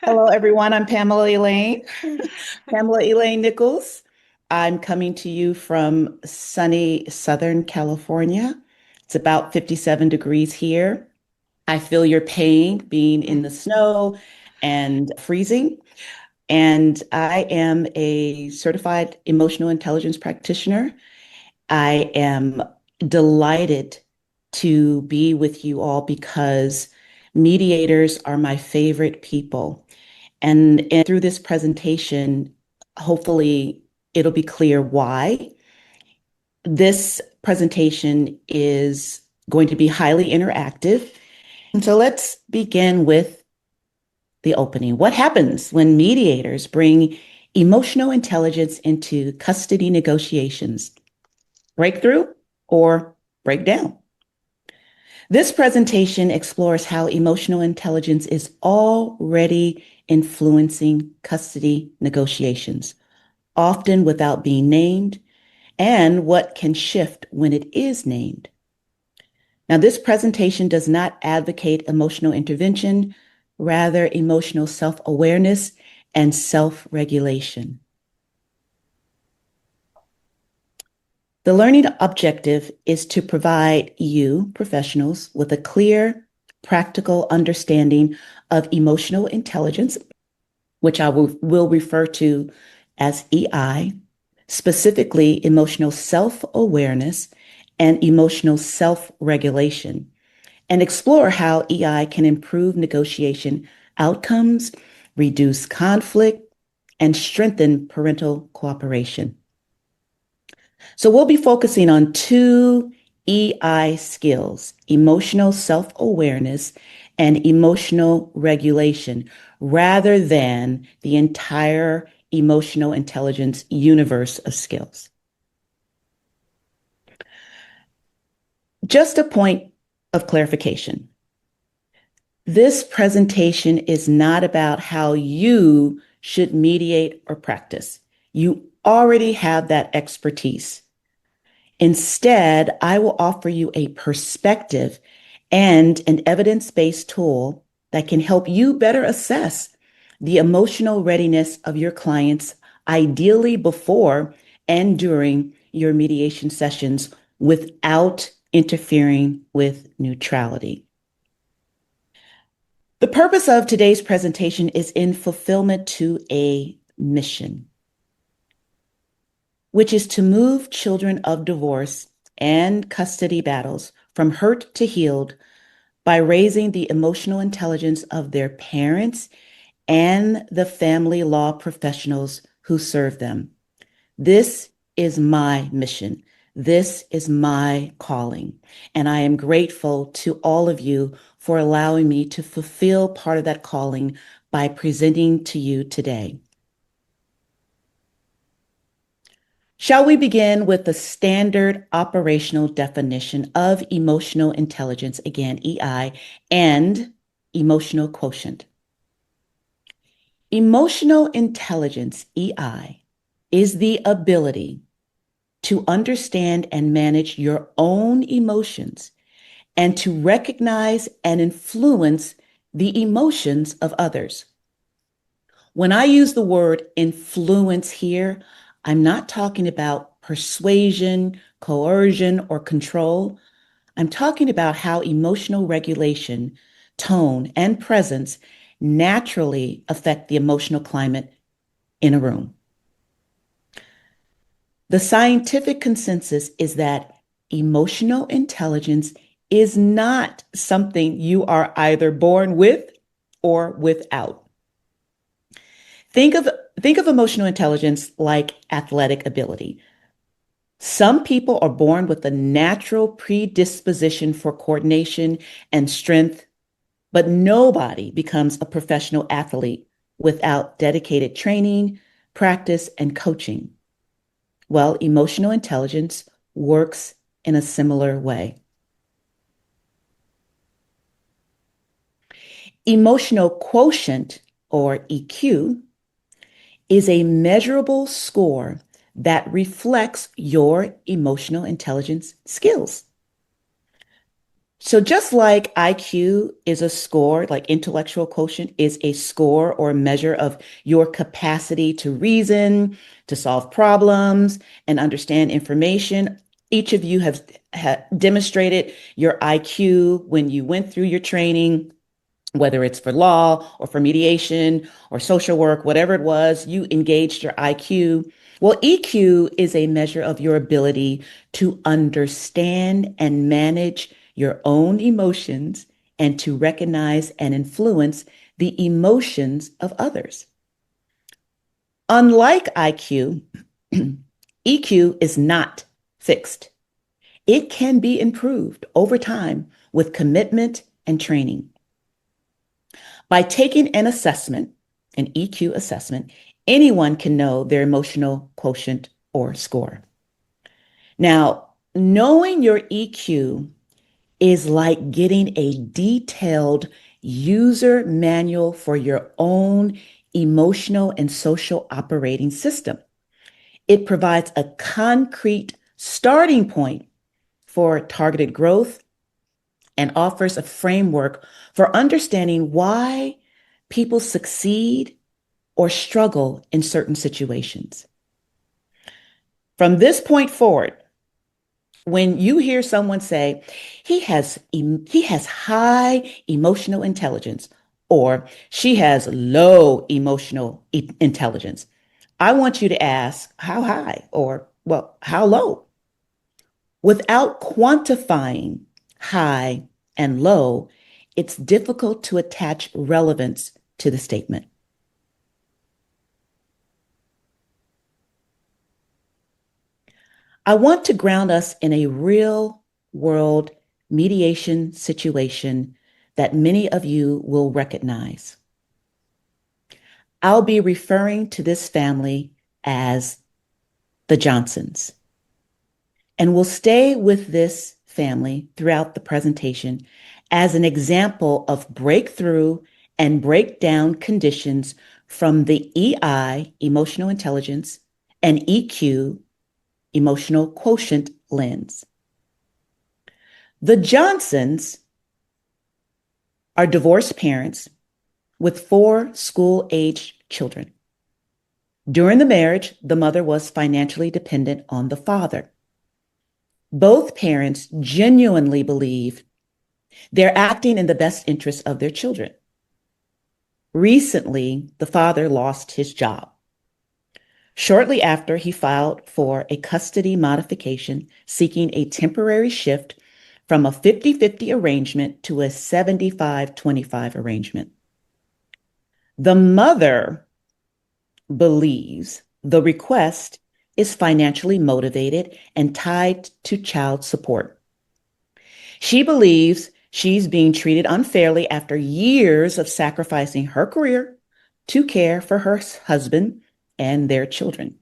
Hello, everyone. I'm Pamela Elaine, Pamela Elaine Nichols. I'm coming to you from sunny Southern California. It's about 57 degrees here. I feel your pain being in the snow and freezing. And I am a certified emotional intelligence practitioner. I am delighted to be with you all because mediators are my favorite people. And through this presentation, hopefully it'll be clear why. This presentation is going to be highly interactive. And so let's begin with the opening. What happens when mediators bring emotional intelligence into custody negotiations? Breakthrough or breakdown? This presentation explores how emotional intelligence is already influencing custody negotiations, often without being named, and what can shift when it is named. Now, this presentation does not advocate emotional intervention, rather emotional self-awareness and self-regulation. The learning objective is to provide you, professionals, with a clear, practical understanding of emotional intelligence, which I will refer to as EI, specifically emotional self-awareness and emotional self-regulation, and explore how EI can improve negotiation outcomes, reduce conflict, and strengthen parental cooperation. So we'll be focusing on two EI skills, emotional self-awareness and emotional regulation, rather than the entire emotional intelligence universe of skills. Just a point of clarification. This presentation is not about how you should mediate or practice. You already have that expertise. Instead, I will offer you a perspective and an evidence-based tool that can help you better assess the emotional readiness of your clients, ideally before and during your mediation sessions without interfering with neutrality. The purpose of today's presentation is in fulfillment to a mission, which is to move children of divorce and custody battles from hurt to healed by raising the emotional intelligence of their parents and the family law professionals who serve them. This is my mission. This is my calling. And I am grateful to all of you for allowing me to fulfill part of that calling by presenting to you today. Shall we begin with the standard operational definition of emotional intelligence, again, EI, and emotional quotient? Emotional intelligence, EI, is the ability to understand and manage your own emotions and to recognize and influence the emotions of others. When I use the word influence here, I'm not talking about persuasion, coercion, or control. I'm talking about how emotional regulation, tone, and presence naturally affect the emotional climate in a room. The scientific consensus is that emotional intelligence is not something you are either born with or without. Think of emotional intelligence like athletic ability. Some people are born with a natural predisposition for coordination and strength, but nobody becomes a professional athlete without dedicated training, practice, and coaching. Well, emotional intelligence works in a similar way. Emotional quotient, or EQ, is a measurable score that reflects your emotional intelligence skills. So just like IQ is a score, like intellectual quotient is a score or a measure of your capacity to reason, to solve problems, and understand information. Each of you have demonstrated your IQ when you went through your training, whether it's for law or for mediation or social work, whatever it was, you engaged your IQ. Well, EQ is a measure of your ability to understand and manage your own emotions and to recognize and influence the emotions of others. Unlike IQ, EQ is not fixed. It can be improved over time with commitment and training. By taking an assessment, an EQ assessment, anyone can know their emotional quotient or score. Now, knowing your EQ is like getting a detailed user manual for your own emotional and social operating system. It provides a concrete starting point for targeted growth and offers a framework for understanding why people succeed or struggle in certain situations. From this point forward, when you hear someone say he has high emotional intelligence or she has low emotional intelligence, I want you to ask how high or well, how low? Without quantifying high and low, it's difficult to attach relevance to the statement. I want to ground us in a real world mediation situation that many of you will recognize. I'll be referring to this family as the Johnsons, and we'll stay with this family throughout the presentation as an example of breakthrough and breakdown conditions from the EI, emotional intelligence, and EQ, emotional quotient lens. The Johnsons are divorced parents with 4 school-aged children. During the marriage, the mother was financially dependent on the father. Both parents genuinely believe they're acting in the best interest of their children. Recently, the father lost his job. Shortly after, he filed for a custody modification, seeking a temporary shift from a 50-50 arrangement to a 75-25 arrangement. The mother believes the request is financially motivated and tied to child support. She believes she's being treated unfairly after years of sacrificing her career to care for her husband and their children.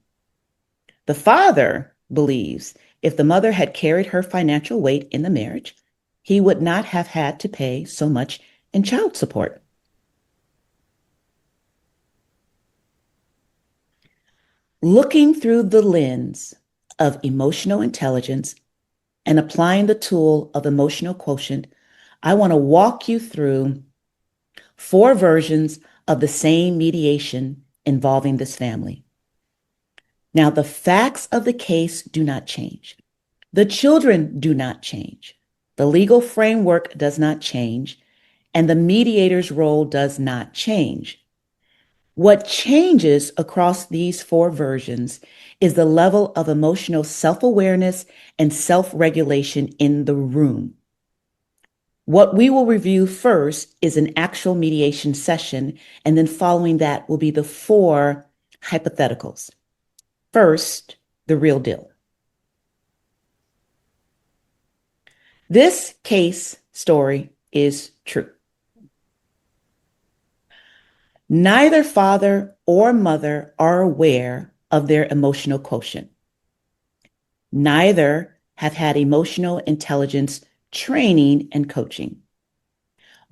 The father believes if the mother had carried her financial weight in the marriage, he would not have had to pay so much in child support. Looking through the lens of emotional intelligence and applying the tool of emotional quotient, I want to walk you through 4 versions of the same mediation involving this family. Now, the facts of the case do not change. The children do not change. The legal framework does not change, and the mediator's role does not change. What changes across these 4 versions is the level of emotional self-awareness and self-regulation in the room. What we will review first is an actual mediation session, and then following that will be the 4 hypotheticals. First, the real deal. This case story is true. Neither father or mother are aware of their emotional quotient. Neither have had emotional intelligence training and coaching.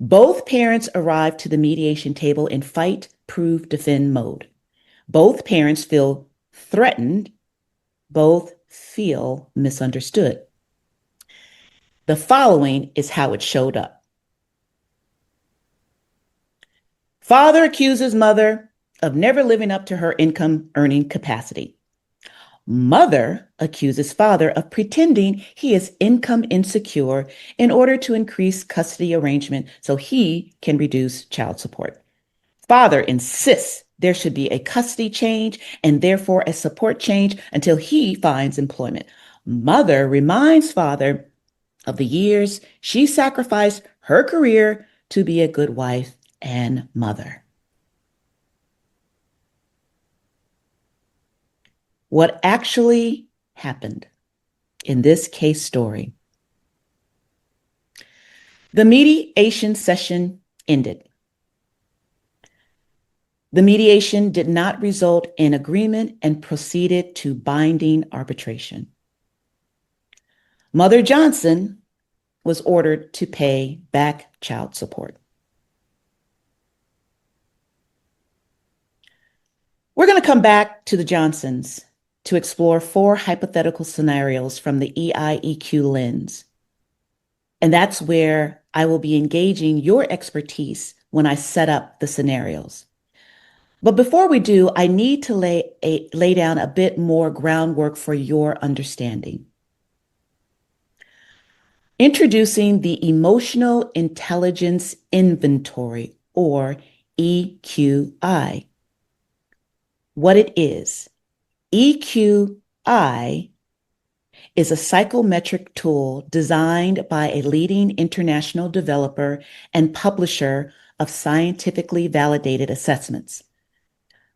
Both parents arrived to the mediation table in fight, prove, defend mode. Both parents feel threatened. Both feel misunderstood. The following is how it showed up. Father accuses mother of never living up to her income earning capacity. Mother accuses father of pretending he is income insecure in order to increase custody arrangement so he can reduce child support. Father insists there should be a custody change and therefore a support change until he finds employment. Mother reminds father of the years she sacrificed her career to be a good wife and mother. What actually happened in this case story? The mediation session ended. The mediation did not result in agreement and proceeded to binding arbitration. Mother Johnson was ordered to pay back child support. We're going to come back to the Johnsons to explore 4 hypothetical scenarios from the EIEQ lens. And that's where I will be engaging your expertise when I set up the scenarios. But before we do, I need to lay down a bit more groundwork for your understanding. Introducing the Emotional Intelligence Inventory, or EQI. What it is. EQI is a psychometric tool designed by a leading international developer and publisher of scientifically validated assessments.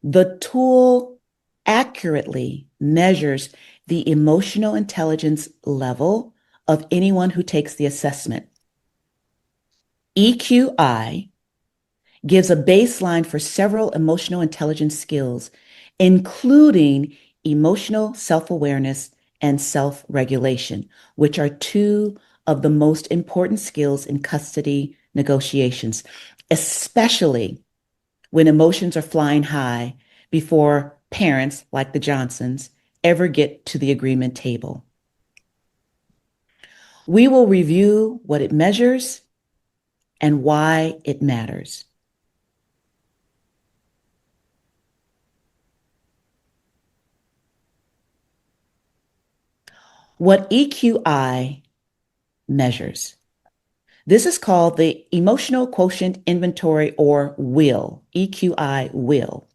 The tool accurately measures the emotional intelligence level of anyone who takes the assessment. EQI gives a baseline for several emotional intelligence skills, including emotional self-awareness and self-regulation, which are 2 of the most important skills in custody negotiations, especially when emotions are flying high before parents, like the Johnsons, ever get to the agreement table. We will review what it measures and why it matters. What EQI measures. This is called the Emotional Quotient Inventory, or WIL, EQI WIL.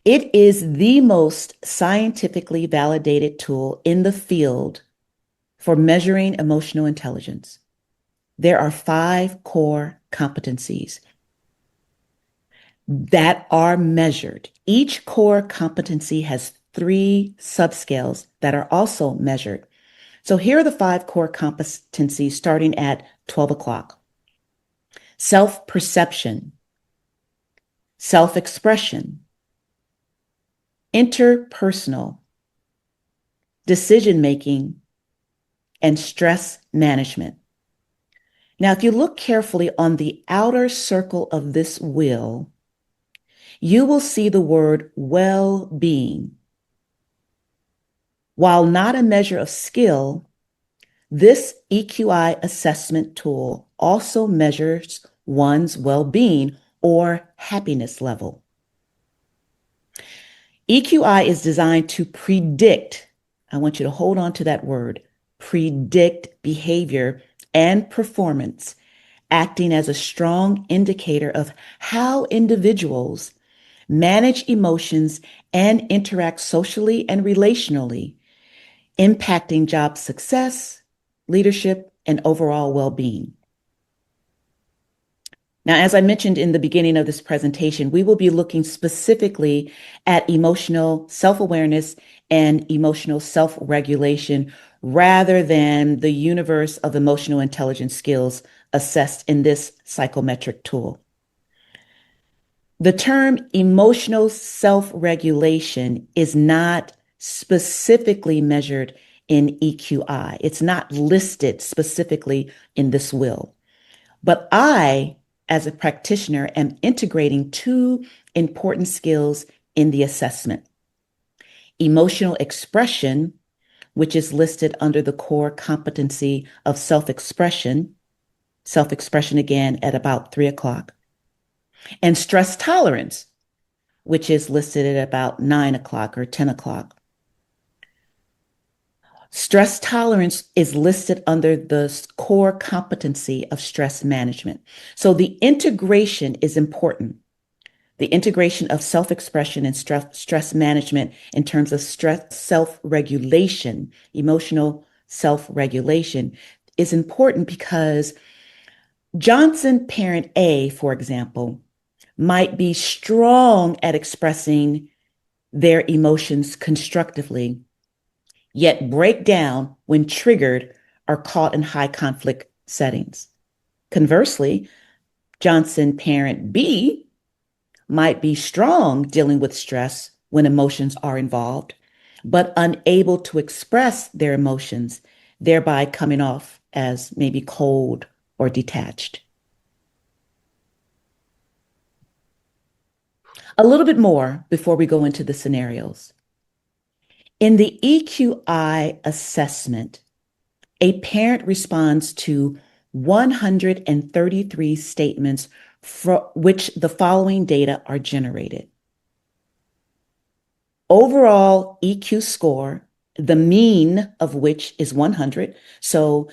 It is the most scientifically validated tool in the field for measuring emotional intelligence. There are 5 core competencies that are measured. Each core competency has 3 subscales that are also measured. So here are the 5 core competencies starting at 12 o'clock. Self-perception, self-expression, interpersonal, decision-making, and stress management. Now, if you look carefully on the outer circle of this wheel, you will see the word well-being. While not a measure of skill, this EQI assessment tool also measures one's well-being or happiness level. EQI is designed to predict, I want you to hold on to that word, predict behavior and performance, acting as a strong indicator of how individuals manage emotions and interact socially and relationally, impacting job success, leadership, and overall well-being. Now, as I mentioned in the beginning of this presentation, we will be looking specifically at emotional self-awareness and emotional self-regulation rather than the universe of emotional intelligence skills assessed in this psychometric tool. The term emotional self-regulation is not specifically measured in EQI. It's not listed specifically in this will. But I, as a practitioner, am integrating 2 important skills in the assessment: emotional expression, which is listed under the core competency of self-expression again at about 3 o'clock, and stress tolerance, which is listed at about 9 o'clock or 10 o'clock. Stress tolerance is listed under the core competency of stress management. So the integration is important. The integration of self-expression and stress management in terms of stress self-regulation, emotional self-regulation is important because Johnson parent A, for example, might be strong at expressing their emotions constructively, yet break down when triggered or caught in high conflict settings. Conversely, Johnson parent B might be strong dealing with stress when emotions are involved, but unable to express their emotions, thereby coming off as maybe cold or detached. A little bit more before we go into the scenarios. In the EQI assessment, a parent responds to 133 statements for which the following data are generated. Overall EQ score, the mean of which is 100. So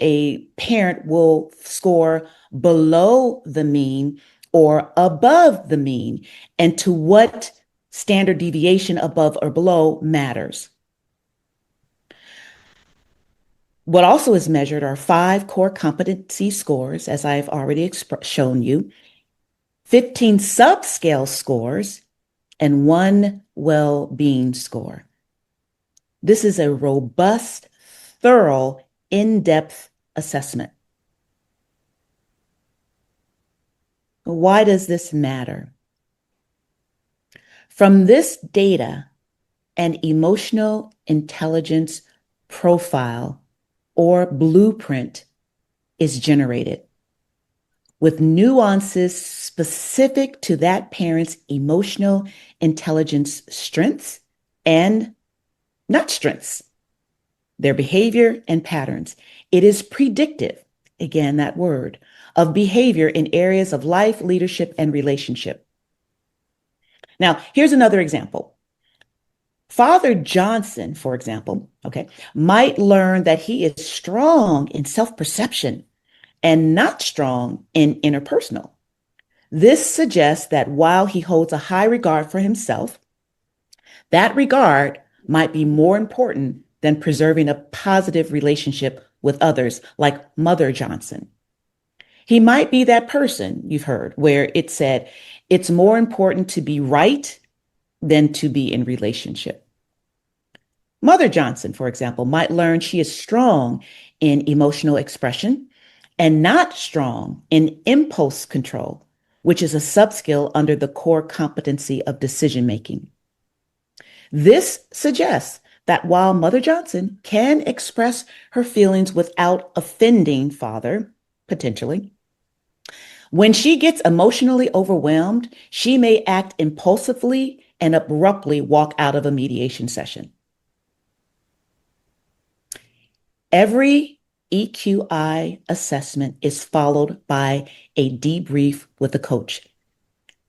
a parent will score below the mean or above the mean, and to what standard deviation above or below matters. What also is measured are 5 core competency scores, as I've already shown you, 15 subscale scores, and 1 well-being score. This is a robust, thorough, in-depth assessment. Why does this matter? From this data, an emotional intelligence profile or blueprint is generated with nuances specific to that parent's emotional intelligence strengths and not strengths, their behavior and patterns. It is predictive, again, that word, of behavior in areas of life, leadership, and relationship. Now, here's another example. Father Johnson, for example, might learn that he is strong in self-perception and not strong in interpersonal. This suggests that while he holds a high regard for himself, that regard might be more important than preserving a positive relationship with others, like Mother Johnson. He might be that person you've heard where it said, it's more important to be right than to be in relationship. Mother Johnson, for example, might learn she is strong in emotional expression and not strong in impulse control, which is a subskill under the core competency of decision making. This suggests that while Mother Johnson can express her feelings without offending Father, potentially, when she gets emotionally overwhelmed, she may act impulsively and abruptly walk out of a mediation session. Every EQI assessment is followed by a debrief with a coach.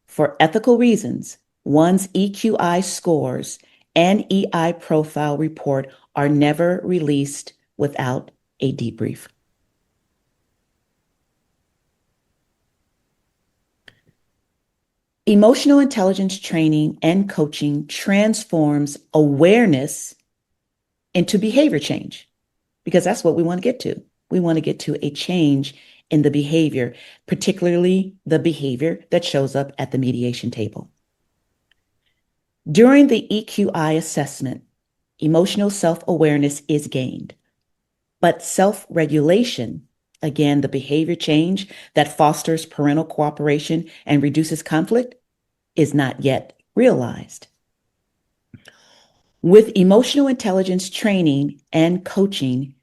For ethical reasons, one's EQI scores and EI profile report are never released without a debrief. Emotional intelligence training and coaching transforms awareness into behavior change, because that's what we want to get to. We want to get to a change in the behavior, particularly the behavior that shows up at the mediation table. During the EQI assessment, emotional self-awareness is gained, but self-regulation, again, the behavior change that fosters parental cooperation and reduces conflict, is not yet realized. With emotional intelligence training and coaching,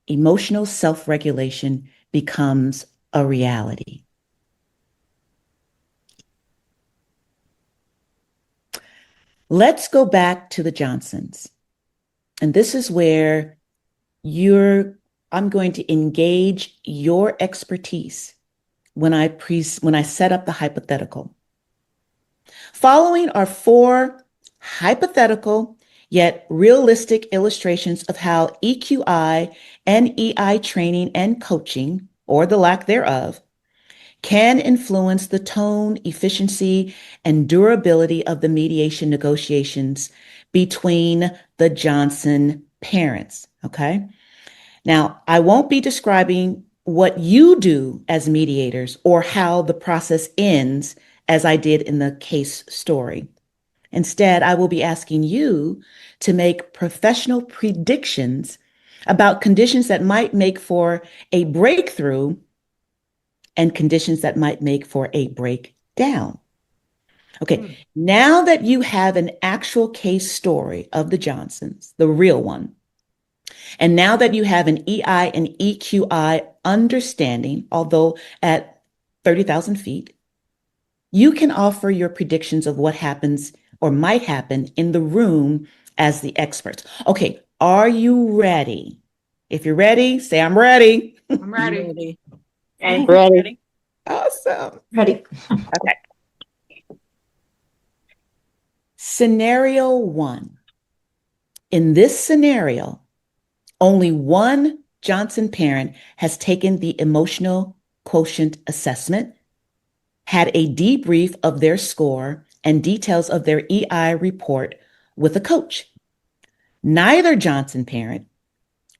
emotional self-regulation becomes a reality. Let's go back to the Johnsons. And this is where you're, I'm going to engage your expertise when I set up the hypothetical. Following are four hypothetical yet realistic illustrations of how EQI and EI training and coaching, or the lack thereof, can influence the tone, efficiency, and durability of the mediation negotiations between the Johnson parents. Okay. Now, I won't be describing what you do as mediators or how the process ends as I did in the case story. Instead, I will be asking you to make professional predictions about conditions that might make for a breakthrough and conditions that might make for a breakdown. Okay, now that you have an actual case story of the Johnsons, the real one, and now that you have an EI and EQI understanding, although at 30,000 feet, you can offer your predictions of what happens or might happen in the room as the experts. Okay, are you ready? If you're ready, say, I'm ready. I'm ready. Okay, ready. Awesome. Ready. Okay. Scenario one. In this scenario, only one Johnson parent has taken the emotional quotient assessment, had a debrief of their score and details of their EI report with a coach. Neither Johnson parent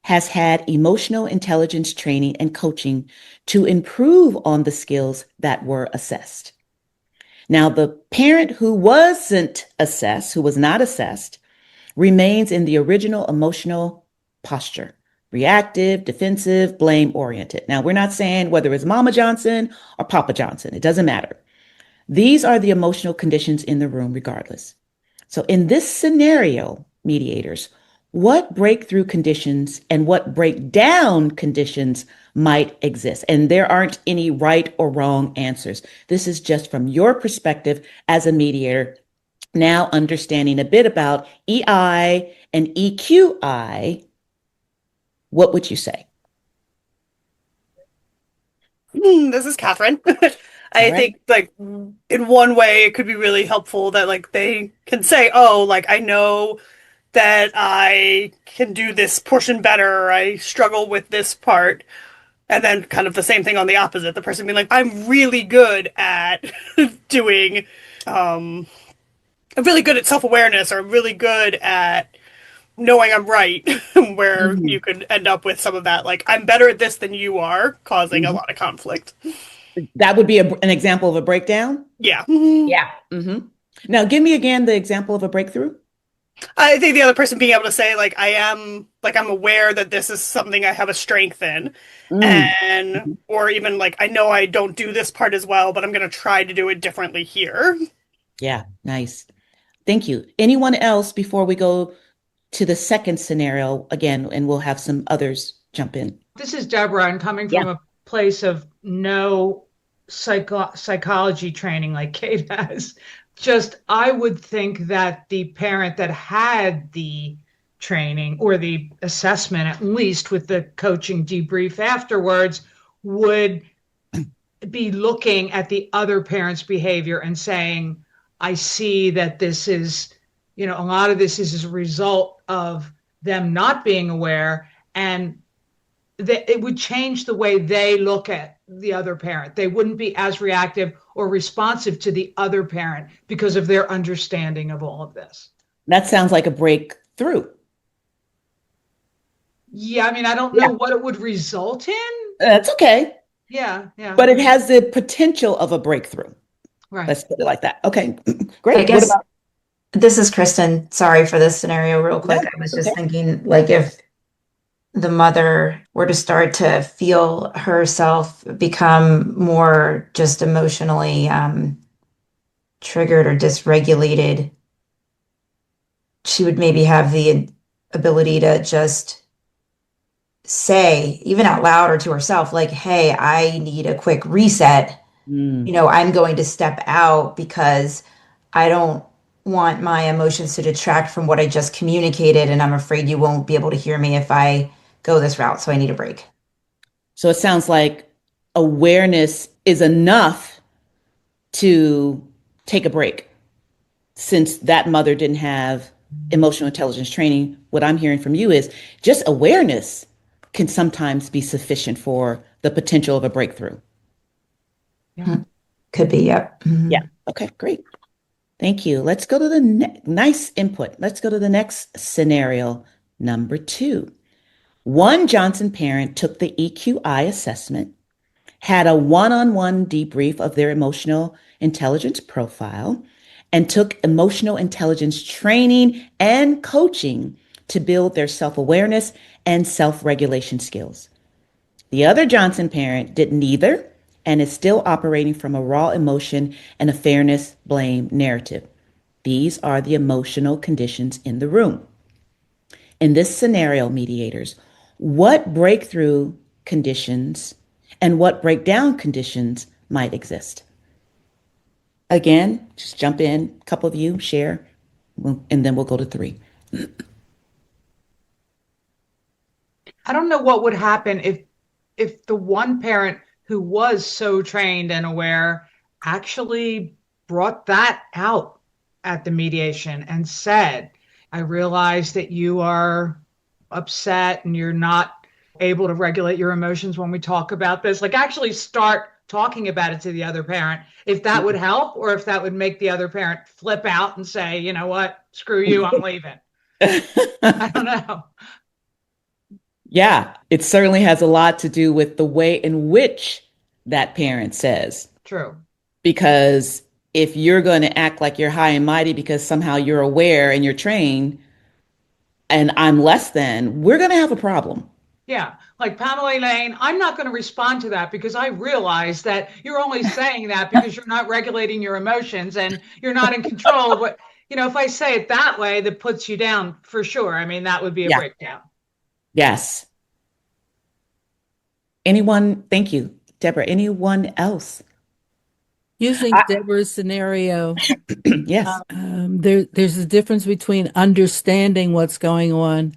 has had emotional intelligence training and coaching to improve on the skills that were assessed. Now, the parent who wasn't assessed, who was not assessed, remains in the original emotional posture, reactive, defensive, blame oriented. Now, we're not saying whether it's Mama Johnson or Papa Johnson, it doesn't matter. These are the emotional conditions in the room, regardless. So, in this scenario, mediators, what breakthrough conditions and what breakdown conditions might exist? And there aren't any right or wrong answers. This is just from your perspective as a mediator, now understanding a bit about EI and EQI. What would you say? This is Catherine. All I right. think like in one way it could be really helpful that like they can say, "Oh, like I know that I can do this portion better, or I struggle with this part." And then kind of the same thing on the opposite. The person being like, "I'm really good at doing I'm really good at self-awareness, or I'm really good at knowing I'm right," where you Mhm. could end up with some of that like, "I'm better at this than you are," causing a Mhm. lot of conflict. That would be an example of a breakdown. Yeah. Yeah. Hmm. Now, give me again the example of a breakthrough. I think the other person being able to say, like, I'm aware that this is something I have a strength in. Mm. And, Mhm. or even like, I know I don't do this part as well, but I'm going to try to do it differently here. Yeah, nice. Thank you. Anyone else before we go to the second scenario again, and we'll have some others jump in. This is Deborah, and coming Yeah. from a place of no psychology training like Kate has, just I would think that the parent that had the training or the assessment, at least with the coaching debrief afterwards, would be looking at the other parent's behavior and saying, I see that this is, a lot of this is as a result of them not being aware. And that it would change the way they look at the other parent. They wouldn't be as reactive or responsive to the other parent because of their understanding of all of this. That sounds like a breakthrough. Yeah, I mean, I don't know Yeah. what it would result in. That's okay, Yeah, yeah, but it has the potential of a breakthrough. right. Let's put it like that. Okay, I great. What guess about? this is Kristen. Sorry for this scenario, real No, quick. I was it's just okay. thinking, like, if the mother were to start to feel herself become more just emotionally triggered or dysregulated, she would maybe have the ability to just say, even out loud or to herself, like, hey, I need a quick reset. Mm, I'm going to step out because I don't want my emotions to detract from what I just communicated, and I'm afraid you won't be able to hear me if I go this route, so I need a break. So it sounds like awareness is enough to take a break. Since that mother didn't have emotional intelligence training, what I'm hearing from you is just awareness can sometimes be sufficient for the potential of a breakthrough. Yeah. Hmm. Could be, yep. Yeah. Okay, great. Thank you. Let's go to the nice input. Let's go to the next scenario, number 2. One Johnson parent took the EQI assessment, had a one-on-one debrief of their emotional intelligence profile, and took emotional intelligence training and coaching to build their self-awareness and self-regulation skills. The other Johnson parent did neither and is still operating from a raw emotion and a fairness blame narrative. These are the emotional conditions in the room. In this scenario, mediators, what breakthrough conditions and what breakdown conditions might exist? Again, just jump in, a couple of you share, and then we'll go to 3. I don't know what would happen if the one parent who was so trained and aware actually brought that out at the mediation and said, I realize that you are upset and you're not able to regulate your emotions when we talk about this. Like, actually start talking about it to the other parent, if that would help, or if that would make the other parent flip out and say, you know what, screw you, I'm leaving. I don't know. Yeah, it certainly has a lot to do with the way in which that parent says. True. Because if you're going to act like you're high and mighty because somehow you're aware and you're trained, and I'm less than, we're going to have a problem. Yeah, like Pamela Elaine, I'm not going to respond to that because I realize that you're only saying that because you're not regulating your emotions and you're not in control of what, if I say it that way, that puts you down for sure. I mean, that would be a Yeah. breakdown. Yes. Anyone? Thank you, Deborah. Anyone else? Using I, Deborah's scenario, yes. there's a difference between understanding what's going on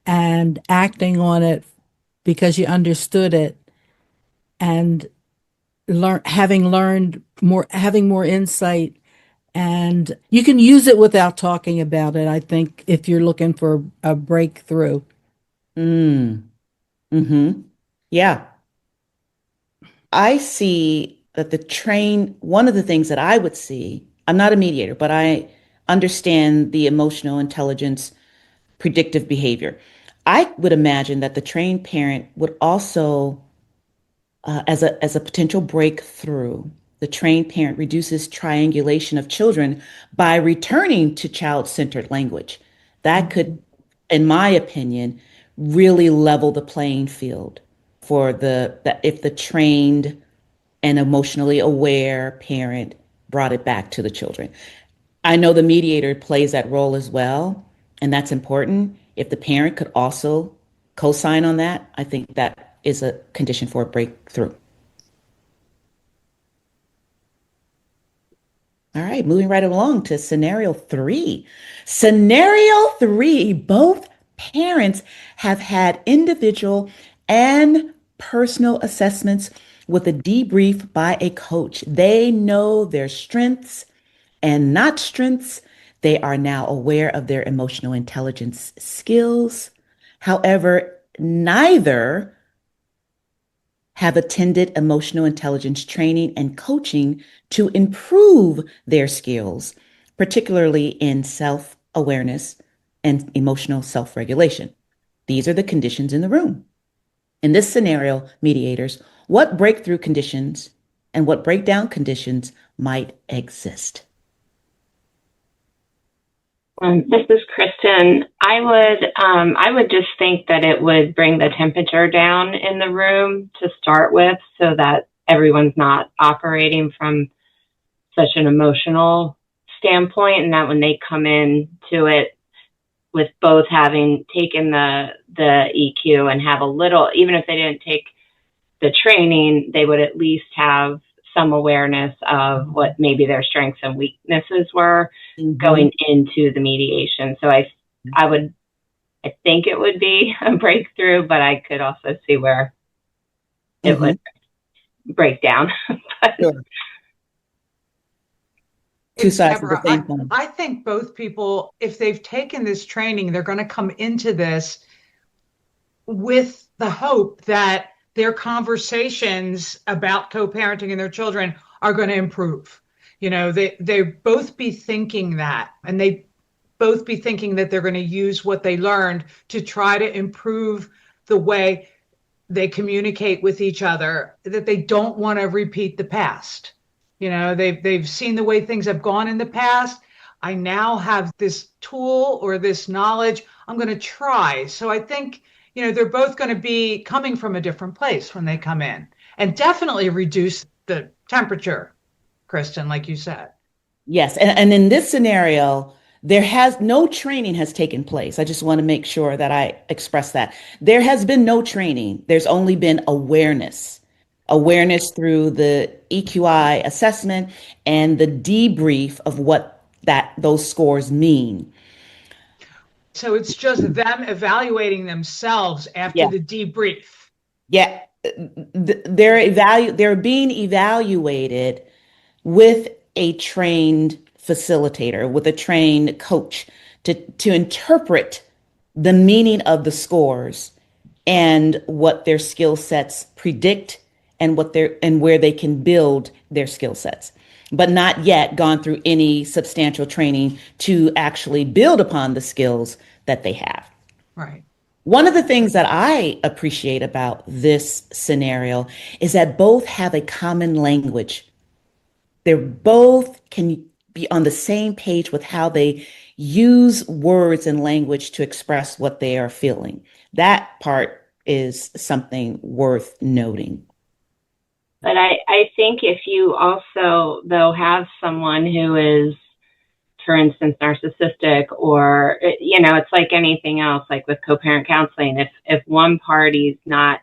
and acting on it because you understood it and learned more, having more insight, and you can use it without talking about it. I think if you're looking for a breakthrough. Mm, mm-hmm. Yeah. I see that one of the things that I would see, I'm not a mediator, but I understand the emotional intelligence predictive behavior. I would imagine that the trained parent would also, as a potential breakthrough, the trained parent reduces triangulation of children by returning to child-centered language. That could, in my opinion, really level the playing field for if the trained and emotionally aware parent brought it back to the children. I know the mediator plays that role as well, and that's important. If the parent could also co-sign on that, I think that is a condition for a breakthrough. All right, moving right along to scenario 3. Scenario 3, both parents have had individual and personal assessments with a debrief by a coach. They know their strengths and not strengths. They are now aware of their emotional intelligence skills. However, neither have attended emotional intelligence training and coaching to improve their skills, particularly in self awareness and emotional self regulation. These are the conditions in the room. In this scenario, mediators, what breakthrough conditions and what breakdown conditions might exist? This is Kristen. I would just think that it would bring the temperature down in the room to start with, so that everyone's not operating from such an emotional standpoint, and that when they come in to it with both having taken the EQ and have a little, even if they didn't take the training, they would at least have some awareness of what maybe their strengths and weaknesses were going into the mediation. So I think it would be a breakthrough, but I could also see where it would break down. But, Sure. Two sides of the Deborah, same coin. I think both people, if they've taken this training, they're going to come into this with the hope that their conversations about co-parenting and their children are going to improve. You know, they both be thinking that, and they both be thinking that they're going to use what they learned to try to improve the way they communicate with each other, that they don't want to repeat the past. You know, they've seen the way things have gone in the past. I now have this tool or this knowledge. I'm going to try. So I think, you know, they're both going to be coming from a different place when they come in, and definitely reduce the temperature, Kristen, like you said. Yes, and in this scenario, no training has taken place. I just want to make sure that I express that. There has been no training. There's only been awareness. Awareness through the EQI assessment and the debrief of what those scores mean. So it's just them evaluating themselves after Yeah. the debrief. Yeah. They're being evaluated with a trained facilitator, with a trained coach to interpret the meaning of the scores and what their skill sets predict and where they can build their skill sets, but not yet gone through any substantial training to actually build upon the skills that they have. Right. One of the things that I appreciate about this scenario is that both have a common language. They're both can be on the same page with how they use words and language to express what they are feeling. That part is something worth noting. but I think if you also, though, have someone who is, for instance, narcissistic, or, you know, it's like anything else, like with co-parent counseling, if one party's not,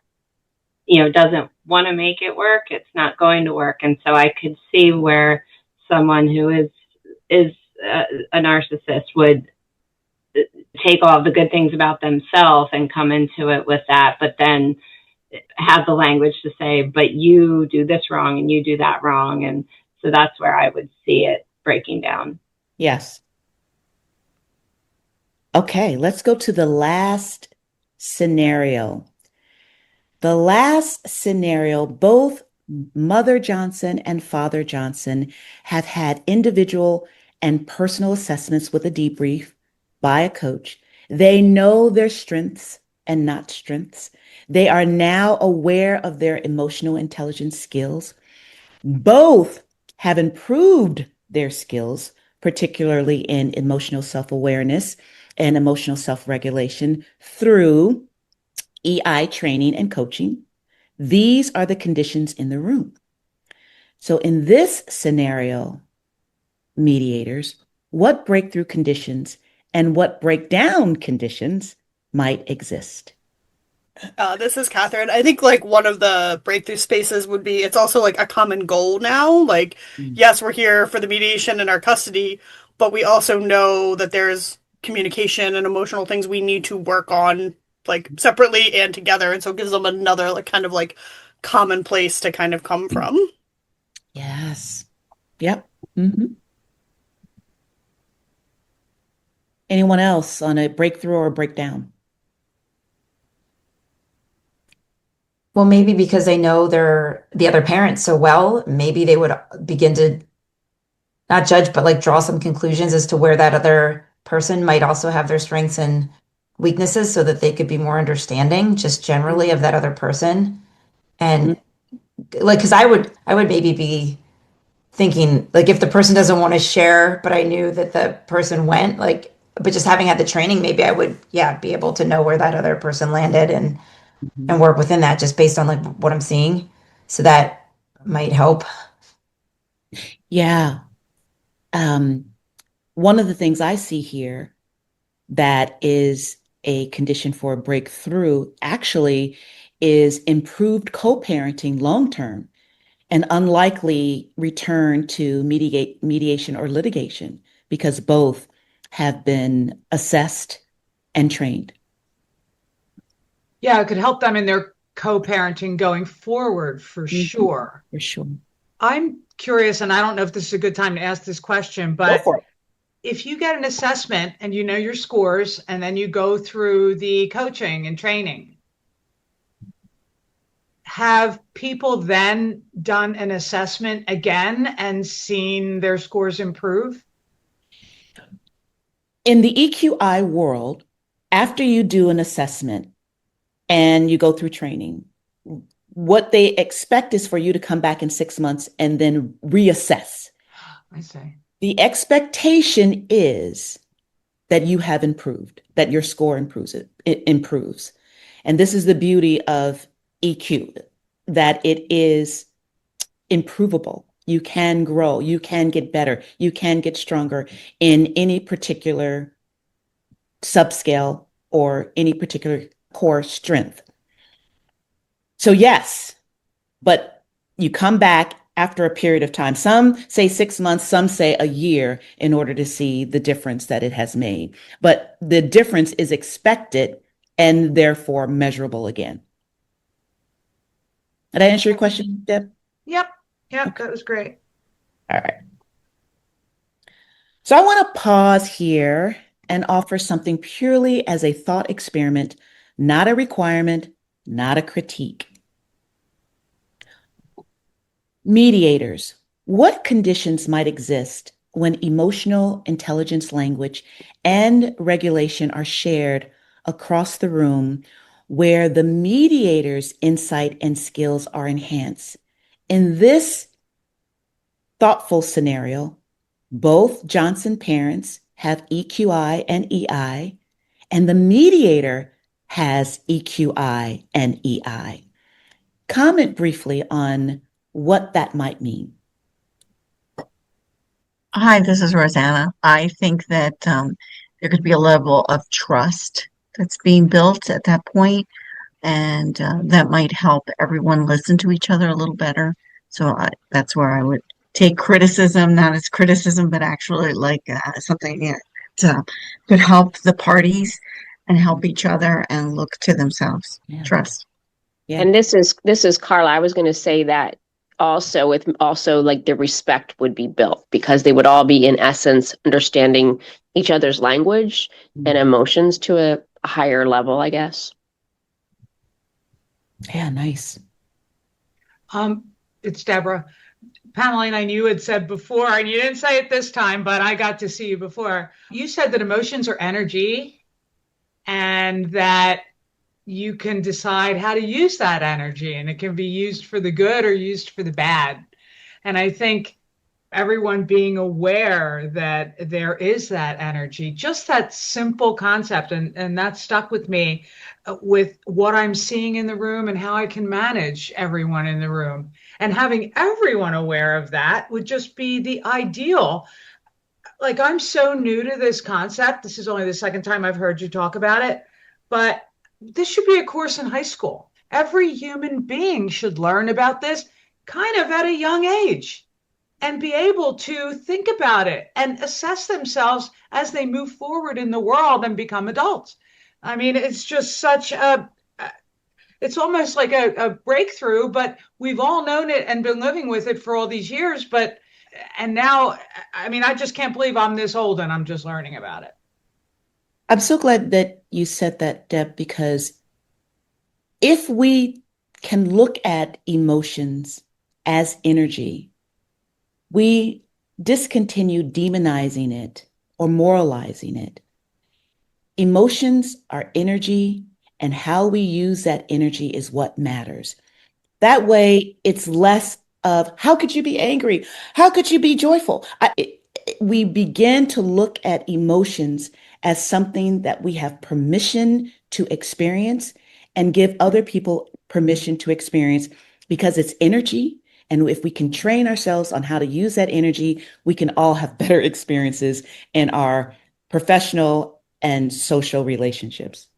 you know, doesn't want to make it work, it's not going to work. And so I could see where someone who is a narcissist would take all the good things about themselves and come into it with that, but then have the language to say, but you do this wrong and you do that wrong. And so that's where I would see it breaking down. Yes. Okay, let's go to the last scenario. The last scenario, both Mother Johnson and Father Johnson have had individual and personal assessments with a debrief by a coach. They know their strengths and not strengths. They are now aware of their emotional intelligence skills. Both have improved their skills, particularly in emotional self-awareness and emotional self-regulation through EI training and coaching. These are the conditions in the room. So in this scenario, mediators, what breakthrough conditions and what breakdown conditions might exist? This is Catherine. I think like one of the breakthrough spaces would be it's also like a common goal now. Like, yes, we're here for the mediation and our custody, but we also know that there's communication and emotional things we need to work on like separately and together. And so it gives them another like kind of like common place to kind of come from. Yes. Yep. Anyone else on a breakthrough or a breakdown? Well, maybe because they know the other parent so well, maybe they would begin to not judge, but like draw some conclusions as to where that other person might also have their strengths and weaknesses so that they could be more understanding just generally of that other person. And like, because I would maybe be thinking like if the person doesn't want to share, but I knew that the person went, like, but just having had the training, maybe I would, yeah, be able to know where that other person landed and work within that just based on like what I'm seeing. So that might help. Yeah. One of the things I see here that is a condition for a breakthrough actually is improved co-parenting long term. an unlikely return to mediation or litigation because both have been assessed and trained. Yeah, it could help them in their co-parenting going forward for sure. For sure. I'm curious, and I don't know if this is a good time to ask this question, Go but for it. if you get an assessment and you know your scores, and then you go through the coaching and training, have people then done an assessment again and seen their scores improve? In the EQI world, after you do an assessment and you go through training, what they expect is for you to come back in 6 months and then reassess. I see. The expectation is that you have improved, that your score it improves. And this is the beauty of EQ, that it is improvable. You can grow, you can get better, you can get stronger in any particular subscale or any particular core strength. So yes, but you come back after a period of time. Some say 6 months, some say a year in order to see the difference that it has made. But the difference is expected and therefore measurable again. Did I answer your question, Deb? Yep. Okay. That was great. All right. So I want to pause here and offer something purely as a thought experiment, not a requirement, not a critique. Mediators, what conditions might exist when emotional intelligence language and regulation are shared across the room where the mediator's insight and skills are enhanced? In this thoughtful scenario, both Johnson parents have EQI and EI, and the mediator has EQI and EI. Comment briefly on what that might mean. Hi, this is Rosanna. I think that there could be a level of trust that's being built at that point, and that might help everyone listen to each other a little better. So that's where I would take criticism, not as criticism, but actually like something that could help the parties and help each other and look to themselves. Yeah. Trust. Yeah. And this is Carla. I was going to say that also with also like the respect would be built because they would all be in essence understanding each other's language and emotions to a higher level, I guess. Yeah, nice. It's Deborah. Pamela Elaine, you had said before, and you didn't say it this time, but I got to see you before. You said that emotions are energy and that you can decide how to use that energy, and it can be used for the good or used for the bad. And I think everyone being aware that there is that energy, just that simple concept, and that stuck with me with what I'm seeing in the room and how I can manage everyone in the room. And having everyone aware of that would just be the ideal. Like, I'm so new to this concept. This is only the second time I've heard you talk about it, but this should be a course in high school. Every human being should learn about this kind of at a young age and be able to think about it and assess themselves as they move forward in the world and become adults. I mean, it's just such it's almost like a breakthrough, but we've all known it and been living with it for all these years. And now, I mean, I just can't believe I'm this old and I'm just learning about it. I'm so glad that you said that, Deb, because if we can look at emotions as energy, we discontinue demonizing it or moralizing it. Emotions are energy, and how we use that energy is what matters. That way, it's less of how could you be angry? How could you be joyful? We begin to look at emotions as something that we have permission to experience and give other people permission to experience because it's energy. And if we can train ourselves on how to use that energy, we can all have better experiences in our professional and social relationships.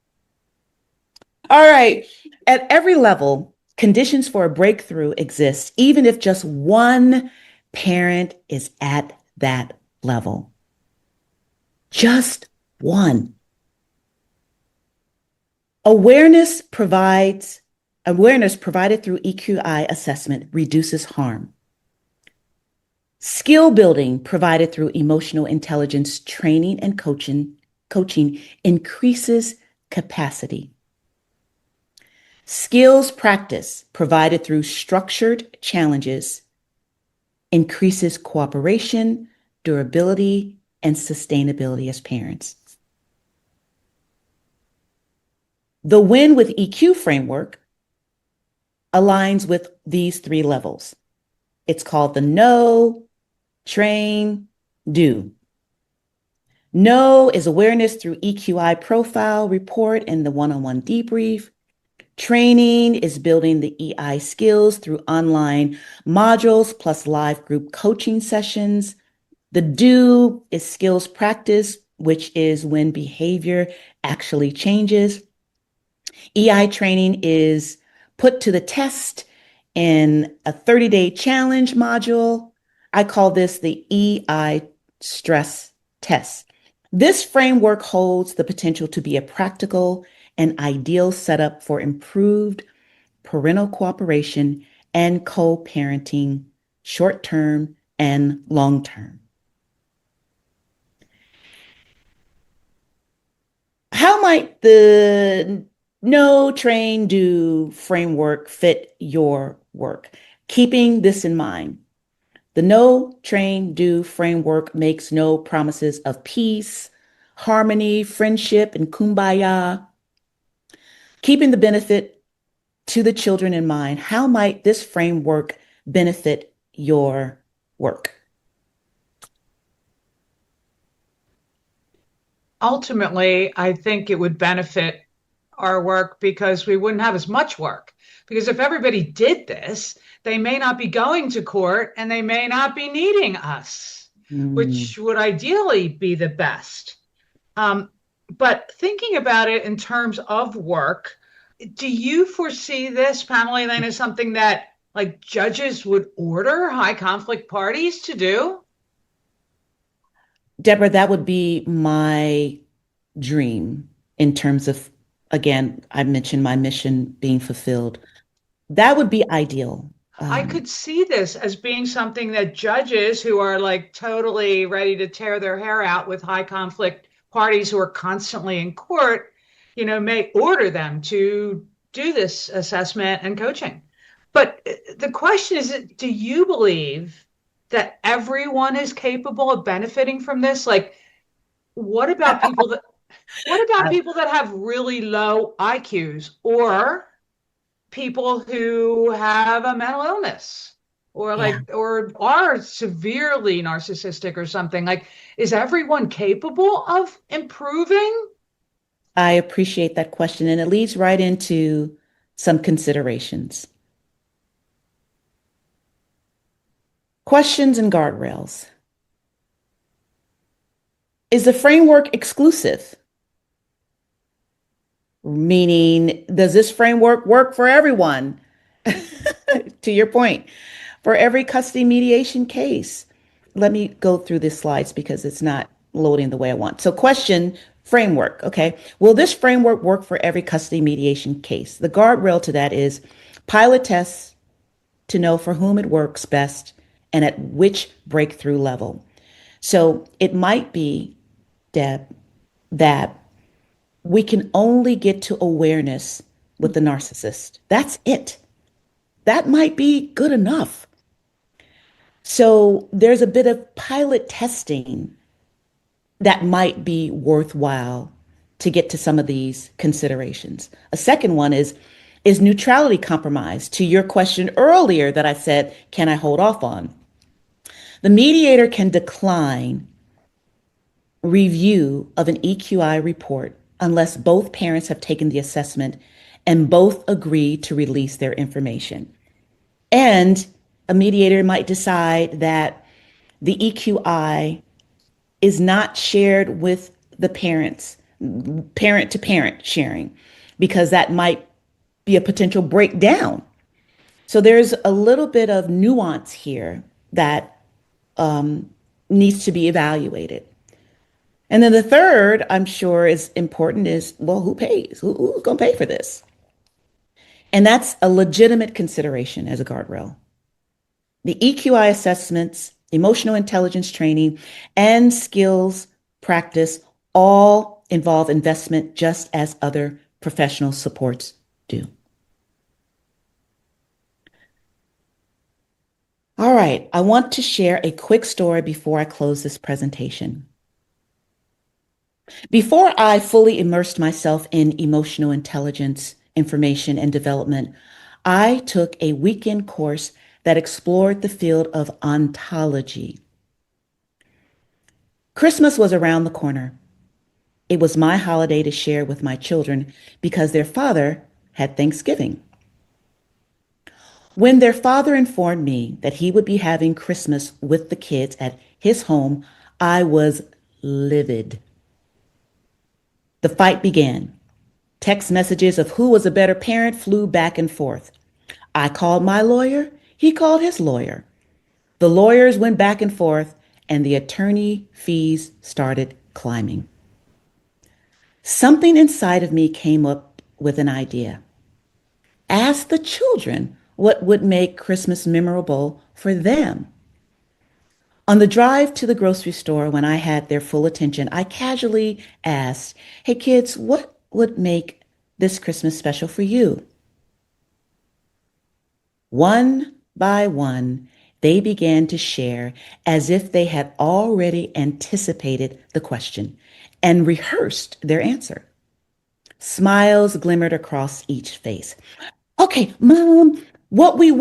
All right. At every level, Conditions for a breakthrough exist, even if just one parent is at that level. Just one. Awareness provided through EQI assessment reduces harm. Skill building provided through emotional intelligence training and coaching increases capacity. Skills practice provided through structured challenges increases cooperation, durability, and sustainability as parents. The Win with EQ framework aligns with these three levels. It's called the know, train, do. Know is awareness through EQI profile report and the one-on-one debrief. Training is building the EI skills through online modules plus live group coaching sessions. The do is skills practice, which is when behavior actually changes. EI training is put to the test in a 30-day challenge module. I call this the EI stress test. This framework holds the potential to be a practical and ideal setup for improved parental cooperation and co-parenting, short-term and long-term. How might the know, train, do framework fit your work? Keeping this in mind, the know, train, do framework makes no promises of peace, harmony, friendship, and kumbaya. Keeping the benefit to the children in mind, how might this framework benefit your work? Ultimately, I think it would benefit our work because we wouldn't have as much work. Because if everybody did this, they may not be going to court and they may not be needing us, which would ideally be the best. But thinking about it in terms of work, do you foresee this, Pamela Elaine, as something that like judges would order high conflict parties to do? Deborah, that would be my dream in terms of, again, I mentioned my mission being fulfilled. That would be ideal. I could see this as being something that judges who are like totally ready to tear their hair out with high conflict parties who are constantly in court, may order them to do this assessment and coaching. But the question is, do you believe that everyone is capable of benefiting from this? Like, what about people that have really low IQs or people who have a mental illness or or are severely narcissistic or something? Like, is everyone capable of improving? I appreciate that question, and it leads right into some considerations. Questions and guardrails. Is the framework exclusive? Meaning, does this framework work for everyone? To your point, for every custody mediation case. Let me go through these slides because it's not loading the way I want. So question, framework, okay. Will this framework work for every custody mediation case? The guardrail to that is pilot tests to know for whom it works best and at which breakthrough level. So it might be, Deb, that we can only get to awareness with the narcissist. That's it. That might be good enough. So there's a bit of pilot testing that might be worthwhile to get to some of these considerations. A second one is neutrality compromised? To your question earlier that I said, can I hold off on? The mediator can decline review of an EQI report unless both parents have taken the assessment and both agree to release their information. And a mediator might decide that the EQI is not shared with the parents, parent to parent sharing, because that might be a potential breakdown So there's a little bit of nuance here that um, needs to be evaluated. And then the third, I'm sure, is important is, well, who pays? Who's going to pay for this? And that's a legitimate consideration as a guardrail. The EQI assessments, emotional intelligence training, and skills practice all involve investment just as other professional supports do. All right, I want to share a quick story before I close this presentation. Before I fully immersed myself in emotional intelligence, information, and development, I took a weekend course that explored the field of ontology. Christmas was around the corner. It was my holiday to share with my children because their father had Thanksgiving. When their father informed me that he would be having Christmas with the kids at his home, I was livid. The fight began. Text messages of who was a better parent flew back and forth. I called my lawyer, he called his lawyer. The lawyers went back and forth, and the attorney fees started climbing. Something inside of me came up with an idea. Ask the children what would make Christmas memorable for them. On the drive to the grocery store, when I had their full attention, I casually asked, "Hey kids, what would make this Christmas special for you?" One by one, they began to share as if they had already anticipated the question and rehearsed their answer. Smiles glimmered across each face. Okay, mom, what we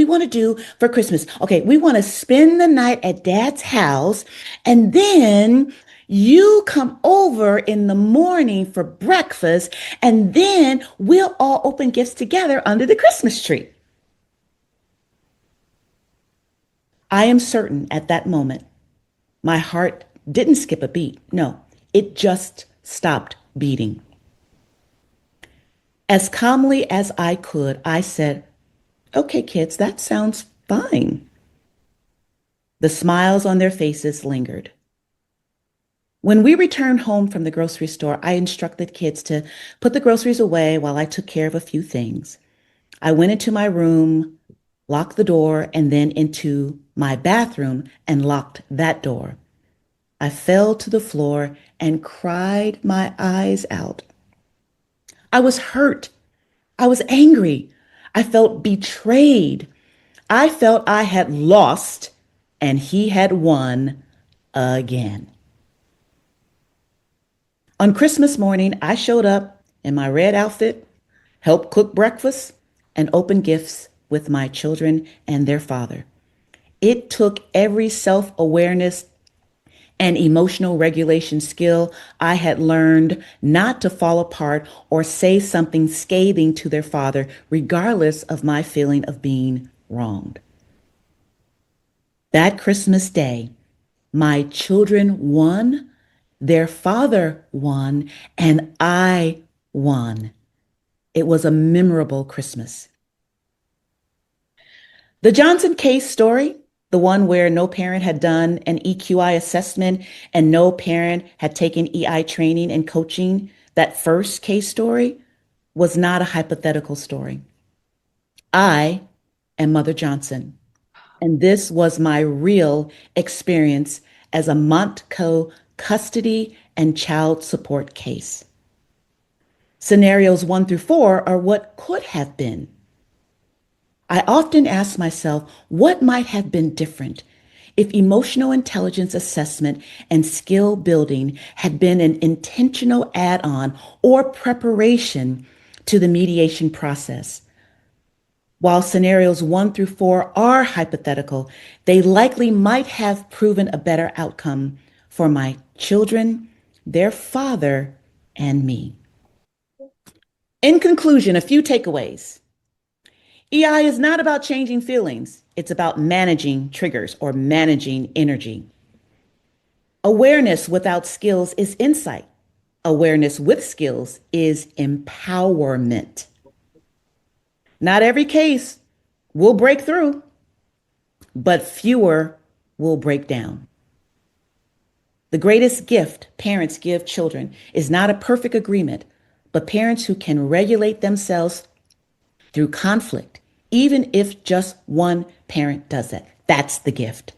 want to do for Christmas. Okay, we want to spend the night at dad's house, and then you come over in the morning for breakfast, and then we'll all open gifts together under the Christmas tree. I am certain at that moment, my heart didn't skip a beat. No, it just stopped beating. As calmly as I could, I said, "Okay, kids, that sounds fine." The smiles on their faces lingered. When we returned home from the grocery store, I instructed kids to put the groceries away while I took care of a few things. I went into my room, locked the door, and then into my bathroom and locked that door. I fell to the floor and cried my eyes out. I was hurt. I was angry. I felt betrayed. I felt I had lost and he had won again. On Christmas morning, I showed up in my red outfit, helped cook breakfast, and opened gifts with my children and their father. It took every self awareness and emotional regulation skill I had learned not to fall apart or say something scathing to their father, regardless of my feeling of being wronged. That Christmas day, my children won, their father won, and I won. It was a memorable Christmas. The Johnson case story, the one where no parent had done an EQI assessment and no parent had taken EI training and coaching, that first case story was not a hypothetical story. I am Mother Johnson, and this was my real experience as a Montco custody and child support case. Scenarios 1 through 4 are what could have been. I often ask myself what might have been different if emotional intelligence assessment and skill building had been an intentional add-on or preparation to the mediation process. While scenarios 1 through 4 are hypothetical, they likely might have proven a better outcome for my children, their father, and me. In conclusion, a few takeaways. EI is not about changing feelings. It's about managing triggers or managing energy. Awareness without skills is insight. Awareness with skills is empowerment. Not every case will break through, but fewer will break down. The greatest gift parents give children is not a perfect agreement, but parents who can regulate themselves through conflict, even if just one parent does it. That's the gift.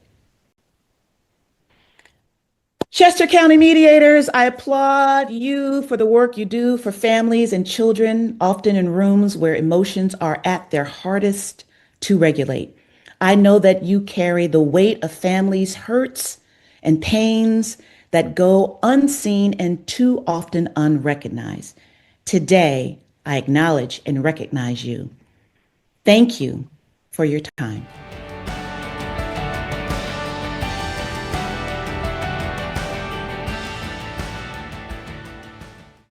Chester County Mediators, I applaud you for the work you do for families and children, often in rooms where emotions are at their hardest to regulate. I know that you carry the weight of families' hurts and pains that go unseen and too often unrecognized. Today, I acknowledge and recognize you. Thank you for your time.